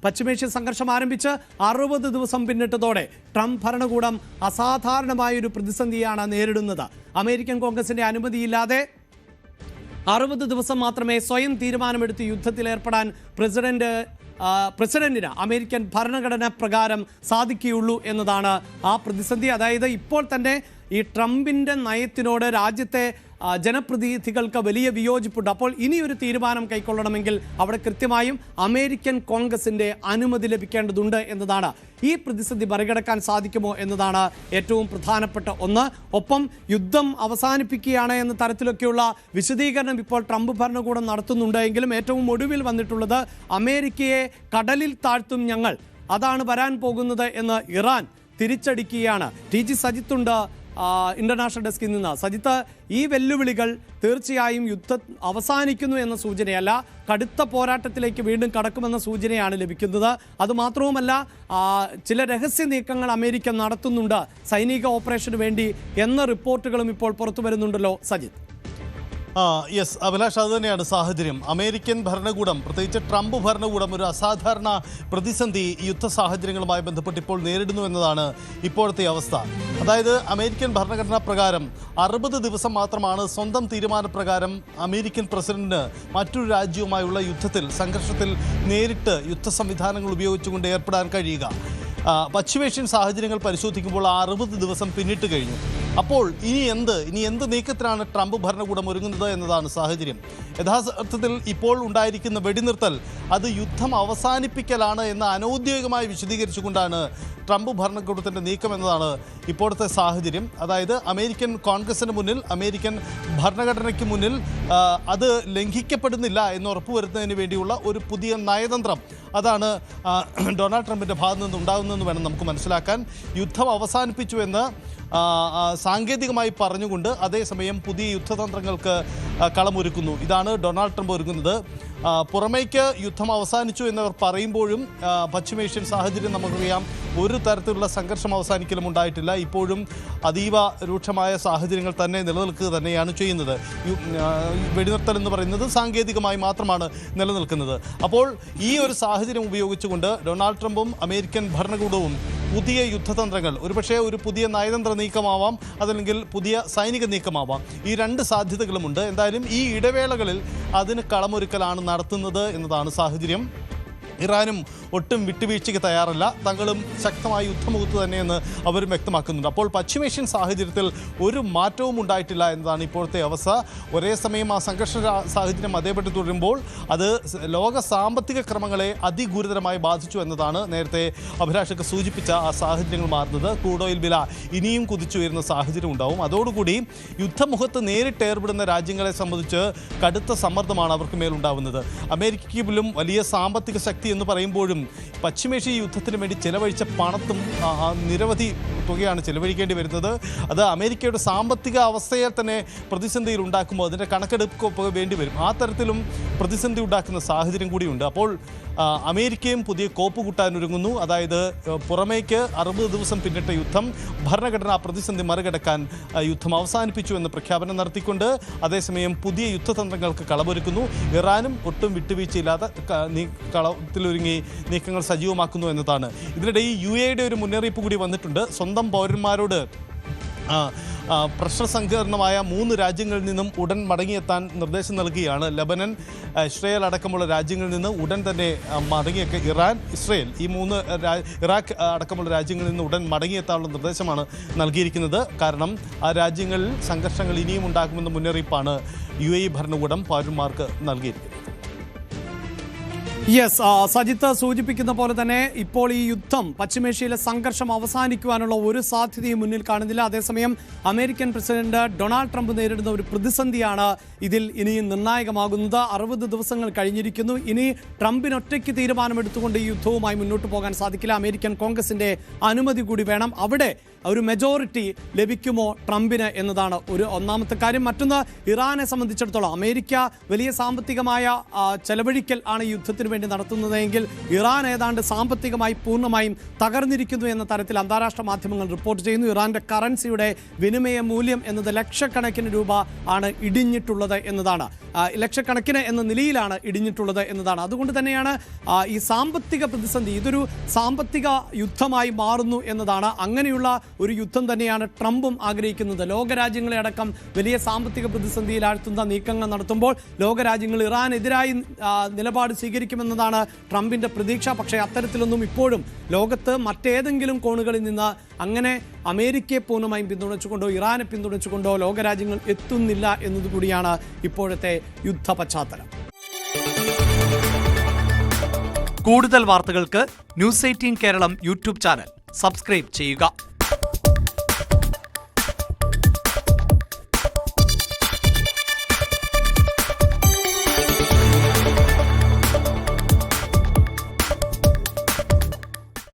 പശ്ചിമേഷ്യൻ സംഘർഷം ആരംഭിച്ച് 60 ദിവസം പിന്നിട്ടതോടെ ട്രംപ് ഭരണകൂടം അസാധാരണമായൊരു പ്രതിസന്ധിയാണ് നേരിടുന്നത്. അമേരിക്കൻ കോൺഗ്രസിന്റെ അനുമതിയില്ലാതെ 60 ദിവസം മാത്രമേ സ്വയം തീരുമാനമെടുത്ത് യുദ്ധത്തിലേർപ്പെടാൻ പ്രസിഡന്റിന് അമേരിക്കൻ ഭരണഘടന പ്രകാരം സാധിക്കുകയുള്ളൂ എന്നതാണ് ആ പ്രതിസന്ധി. അതായത് ഇപ്പോൾ തന്നെ ഈ ട്രംപിൻ്റെ നയത്തിനോട് രാജ്യത്തെ ജനപ്രതിനിധികൾക്ക് വലിയ വിയോജിപ്പുണ്ട്. അപ്പോൾ ഇനിയൊരു തീരുമാനം കൈക്കൊള്ളണമെങ്കിൽ അവിടെ കൃത്യമായും അമേരിക്കൻ കോൺഗ്രസിൻ്റെ അനുമതി ലഭിക്കേണ്ടതുണ്ട് എന്നതാണ്. ഈ പ്രതിസന്ധി മറികടക്കാൻ സാധിക്കുമോ എന്നതാണ് ഏറ്റവും പ്രധാനപ്പെട്ട ഒന്ന്. ഒപ്പം യുദ്ധം അവസാനിപ്പിക്കുകയാണ് എന്ന തരത്തിലൊക്കെയുള്ള വിശദീകരണം ഇപ്പോൾ ട്രംപ് ഭരണകൂടം നടത്തുന്നുണ്ട്. എങ്കിലും ഏറ്റവും ഒടുവിൽ വന്നിട്ടുള്ളത് അമേരിക്കയെ കടലിൽ താഴ്ത്തും ഞങ്ങൾ, അതാണ് വരാൻ പോകുന്നത് എന്ന് ഇറാൻ തിരിച്ചടിക്കുകയാണ്. TG സജിത്തുണ്ട് ഇന്റർനാഷണൽ ഡെസ്കിൽ നിന്ന്. സജിത്ത്, ഈ വെല്ലുവിളികൾ തീർച്ചയായും യുദ്ധം അവസാനിക്കുന്നു എന്ന സൂചനയല്ല, കടുത്ത പോരാട്ടത്തിലേക്ക് വീണ്ടും കടക്കുമെന്ന സൂചനയാണ് ലഭിക്കുന്നത്. അതുമാത്രവുമല്ല, ചില രഹസ്യ നീക്കങ്ങൾ അമേരിക്ക നടത്തുന്നുണ്ട് സൈനിക ഓപ്പറേഷന് വേണ്ടി എന്ന റിപ്പോർട്ടുകളും ഇപ്പോൾ പുറത്തു വരുന്നുണ്ടല്ലോ സജിത്ത്. യെസ് അഭിലാഷ്, അത് തന്നെയാണ് സാഹചര്യം. അമേരിക്കൻ ഭരണകൂടം, പ്രത്യേകിച്ച് ട്രംപ് ഭരണകൂടം, ഒരു അസാധാരണ പ്രതിസന്ധി യുദ്ധ സാഹചര്യങ്ങളുമായി ബന്ധപ്പെട്ട് ഇപ്പോൾ നേരിടുന്നു എന്നതാണ് ഇപ്പോഴത്തെ അവസ്ഥ. അതായത് അമേരിക്കൻ ഭരണഘടനാ പ്രകാരം 60 ദിവസം മാത്രമാണ് സ്വന്തം തീരുമാനപ്രകാരം അമേരിക്കൻ പ്രസിഡന്റിന് മറ്റൊരു രാജ്യവുമായുള്ള സംഘർഷത്തിൽ നേരിട്ട് യുദ്ധ സംവിധാനങ്ങൾ ഉപയോഗിച്ചുകൊണ്ട് ഏർപ്പെടാൻ കഴിയുക. പശ്ചിമേഷ്യൻ സാഹചര്യങ്ങൾ പരിശോധിക്കുമ്പോൾ 60 ദിവസം പിന്നിട്ട് കഴിഞ്ഞു. അപ്പോൾ ഇനി എന്ത് നീക്കത്തിനാണ് ട്രംപ് ഭരണകൂടം ഒരുങ്ങുന്നത് എന്നതാണ് സാഹചര്യം. യഥാർത്ഥത്തിൽ ഇപ്പോൾ ഉണ്ടായിരിക്കുന്ന വെടിനിർത്തൽ അത് യുദ്ധം അവസാനിപ്പിക്കലാണ് എന്ന് അനൗദ്യോഗികമായി വിശദീകരിച്ചുകൊണ്ടാണ് ട്രംപ് ഭരണകൂടത്തിൻ്റെ നീക്കം എന്നതാണ് ഇപ്പോഴത്തെ സാഹചര്യം. അതായത് അമേരിക്കൻ കോൺഗ്രസിന് മുന്നിൽ, അമേരിക്കൻ ഭരണഘടനയ്ക്ക് മുന്നിൽ അത് ലംഘിക്കപ്പെടുന്നില്ല എന്ന് ഉറപ്പുവരുത്തുന്നതിന് വേണ്ടിയുള്ള ഒരു പുതിയ നയതന്ത്രം അതാണ് ഡൊണാൾഡ് ട്രംപിൻ്റെ ഭാഗത്തു നിന്ന് ഉണ്ടാകുന്നതെന്ന് വേണം നമുക്ക് മനസ്സിലാക്കാൻ. യുദ്ധം അവസാനിപ്പിച്ചു എന്ന് സാങ്കേതികമായി പറഞ്ഞുകൊണ്ട് അതേസമയം പുതിയ യുദ്ധതന്ത്രങ്ങൾക്ക് കളമൊരുക്കുന്നു. ഇതാണ് ഡൊണാൾഡ് ട്രംപ് ഒരുങ്ങുന്നത്. പുറമേക്ക് യുദ്ധം അവസാനിച്ചു എന്നവർ പറയുമ്പോഴും പശ്ചിമേഷ്യൻ സാഹചര്യം നമുക്കറിയാം, ഒരു തരത്തിലുള്ള സംഘർഷം അവസാനിക്കലും ഉണ്ടായിട്ടില്ല. ഇപ്പോഴും അതീവ രൂക്ഷമായ സാഹചര്യങ്ങൾ തന്നെ നിലനിൽക്കുക തന്നെയാണ് ചെയ്യുന്നത്. വെടിനിർത്തൽ എന്ന് പറയുന്നത് സാങ്കേതികമായി മാത്രമാണ് നിലനിൽക്കുന്നത്. അപ്പോൾ ഈ ഒരു സാഹചര്യം ഉപയോഗിച്ചുകൊണ്ട് ഡൊണാൾഡ് ട്രംപും അമേരിക്കൻ ഭരണകൂടവും പുതിയ യുദ്ധതന്ത്രങ്ങൾ, ഒരുപക്ഷെ ഒരു പുതിയ നയതന്ത്ര നീക്കമാവാം, അതല്ലെങ്കിൽ പുതിയ സൈനിക നീക്കമാവാം, ഈ രണ്ട് സാധ്യതകളുമുണ്ട്. എന്തായാലും ഈ ഇടവേളകളിൽ അതിന് കളമൊരുക്കലാണ് നടത്തുന്നത് എന്നതാണ് സാഹചര്യം. ഇറാനും ഒട്ടും വിട്ടുവീഴ്ചയ്ക്ക് തയ്യാറല്ല, തങ്ങളും ശക്തമായ യുദ്ധമുഖത്ത് തന്നെയെന്ന് അവരും വ്യക്തമാക്കുന്നുണ്ട്. അപ്പോൾ പശ്ചിമേഷ്യൻ സാഹചര്യത്തിൽ ഒരു മാറ്റവും ഉണ്ടായിട്ടില്ല എന്നതാണ് ഇപ്പോഴത്തെ അവസ്ഥ. ഒരേ സമയം ആ സംഘർഷ സാഹചര്യം അതേപടി തുടരുമ്പോൾ അത് ലോക സാമ്പത്തിക ക്രമങ്ങളെ അതിഗുരുതരമായി ബാധിച്ചു എന്നതാണ് നേരത്തെ അഭിലാഷൊക്കെ സൂചിപ്പിച്ച ആ സാഹചര്യങ്ങൾ മാറുന്നത്. ക്രൂഡ് ഓയിൽ വില ഇനിയും കുതിച്ചുയരുന്ന സാഹചര്യം ഉണ്ടാവും. അതോടുകൂടി യുദ്ധമുഖത്ത് നേരിട്ട് ഏർപ്പെടുന്ന രാജ്യങ്ങളെ സംബന്ധിച്ച് കടുത്ത സമ്മർദ്ദമാണ് അവർക്ക് മേലുണ്ടാവുന്നത്. അമേരിക്കയ്ക്ക് പോലും വലിയ സാമ്പത്തിക ശക്തി എന്ന് പറയുമ്പോഴും പശ്ചിമേഷ്യ യുദ്ധത്തിന് വേണ്ടി ചെലവഴിച്ച പണത്തും നിരവധി തുകയാണ് ചെലവഴിക്കേണ്ടി വരുന്നത്. അത് അമേരിക്കയുടെ സാമ്പത്തിക അവസ്ഥയെ തന്നെ പ്രതിസന്ധിയിൽ ഉണ്ടാക്കുമ്പോൾ അതിൻ്റെ കണക്കെടുപ്പ് വേണ്ടി വരും. ആ തരത്തിലും പ്രതിസന്ധി ഉണ്ടാക്കുന്ന സാഹചര്യം കൂടിയുണ്ട്. അപ്പോൾ അമേരിക്കയും പുതിയ കോപ്പ് കൂട്ടാനൊരുങ്ങുന്നു. അതായത് പുറമേക്ക് 60 ദിവസം പിന്നിട്ട യുദ്ധം, ഭരണഘടനാ പ്രതിസന്ധി മറികടക്കാൻ യുദ്ധം അവസാനിപ്പിച്ചു എന്ന് പ്രഖ്യാപനം നടത്തിക്കൊണ്ട് അതേസമയം പുതിയ യുദ്ധതന്ത്രങ്ങൾക്ക് കളമൊരുക്കുന്നു. ഇറാനും ഒട്ടും വിട്ടുവീഴ്ചയില്ലാതെ കളത്തിലൊരുങ്ങി നീക്കങ്ങൾ സജീവമാക്കുന്നു എന്നതാണ്. ഇതിനിടെ ഈ UAE ഒരു മുന്നറിയിപ്പ് കൂടി വന്നിട്ടുണ്ട്. സ്വന്തം പൗരന്മാരോട് പ്രശ്നസങ്കീർണമായ 3 രാജ്യങ്ങളിൽ നിന്നും ഉടൻ മടങ്ങിയെത്താൻ നിർദ്ദേശം നൽകുകയാണ്. ലബനൻ, ഇസ്രയേൽ അടക്കമുള്ള രാജ്യങ്ങളിൽ നിന്ന് ഉടൻ തന്നെ മടങ്ങിയൊക്കെ ഇറാൻ, ഇസ്രയേൽ, ഈ 3 ഇറാഖ് അടക്കമുള്ള രാജ്യങ്ങളിൽ നിന്ന് ഉടൻ മടങ്ങിയെത്താനുള്ള നിർദ്ദേശമാണ് നൽകിയിരിക്കുന്നത്. കാരണം ആ രാജ്യങ്ങളിൽ സംഘർഷങ്ങൾ ഇനിയും ഉണ്ടാകുമെന്ന മുന്നറിയിപ്പാണ് UAE ഭരണകൂടം പൗരന്മാർക്ക് നൽകിയിരിക്കുന്നത്. യെസ്, സജിത്ത് സൂചിപ്പിക്കുന്ന പോലെ തന്നെ ഇപ്പോൾ ഈ യുദ്ധം, പശ്ചിമേഷ്യയിലെ സംഘർഷം അവസാനിക്കുവാനുള്ള ഒരു സാധ്യതയും മുന്നിൽ കാണുന്നില്ല. അതേസമയം അമേരിക്കൻ പ്രസിഡന്റ് ഡൊണാൾഡ് ട്രംപ് നേരിടുന്ന ഒരു പ്രതിസന്ധിയാണ് ഇതിൽ ഇനിയും നിർണായകമാകുന്നത്. 60 ദിവസങ്ങൾ കഴിഞ്ഞിരിക്കുന്നു. ഇനി ട്രംപിനൊറ്റയ്ക്ക് തീരുമാനമെടുത്തുകൊണ്ട് ഈ യുദ്ധവുമായി മുന്നോട്ട് പോകാൻ സാധിക്കില്ല. അമേരിക്കൻ കോൺഗ്രസിന്റെ അനുമതി കൂടി വേണം. അവിടെ ഒരു മെജോറിറ്റി ലഭിക്കുമോ ട്രംപിന് എന്നതാണ് ഒന്നാമത്തെ കാര്യം. മറ്റൊന്ന്, ഇറാനെ സംബന്ധിച്ചിടത്തോളം അമേരിക്ക വലിയ സാമ്പത്തികമായ ചെലവഴിക്കൽ ആണ് യുദ്ധത്തിന് വേണ്ടി നടത്തുന്നതെങ്കിൽ ഇറാൻ ഏതാണ്ട് സാമ്പത്തികമായി പൂർണ്ണമായും തകർന്നിരിക്കുന്നു എന്ന തരത്തിൽ അന്താരാഷ്ട്ര മാധ്യമങ്ങൾ റിപ്പോർട്ട് ചെയ്യുന്നു. ഇറാന്റെ കറൻസിയുടെ വിനിമയ മൂല്യം എന്നത് ലക്ഷക്കണക്കിന് രൂപ ആണ് ഇടിഞ്ഞിട്ടുള്ളത് എന്നതാണ്, ലക്ഷക്കണക്കിന് എന്ന നിലയിലാണ് ഇടിഞ്ഞിട്ടുള്ളത് എന്നതാണ്. അതുകൊണ്ട് തന്നെയാണ് ഈ സാമ്പത്തിക പ്രതിസന്ധി ഇതൊരു സാമ്പത്തിക യുദ്ധമായി മാറുന്നു എന്നതാണ്. അങ്ങനെയുള്ള ഒരു യുദ്ധം തന്നെയാണ് ട്രംപും ആഗ്രഹിക്കുന്നത്. ലോകരാജ്യങ്ങളെ അടക്കം വലിയ സാമ്പത്തിക പ്രതിസന്ധിയിൽ ആഴ്ത്തുന്ന നീക്കങ്ങൾ നടത്തുമ്പോൾ ലോകരാജ്യങ്ങൾ ഇറാനെതിരായി നിലപാട് സ്വീകരിക്കുമെന്നതാണ് ട്രംപിന്റെ പ്രതീക്ഷ. പക്ഷേ അത്തരത്തിലൊന്നും ഇപ്പോഴും ലോകത്ത് മറ്റേതെങ്കിലും കോണുകളിൽ നിന്ന് അങ്ങനെ അമേരിക്കയെ പൂർണ്ണമായും പിന്തുണച്ചുകൊണ്ടോ ഇറാനെ പിന്തുണച്ചുകൊണ്ടോ ലോകരാജ്യങ്ങൾ എത്തുന്നില്ല എന്നതുകൂടിയാണ് ഇപ്പോഴത്തെ യുദ്ധ പശ്ചാത്തലം. കൂടുതൽ വാർത്തകൾക്ക് news 18 Keralam YouTube channel subscribe ചെയ്യുക.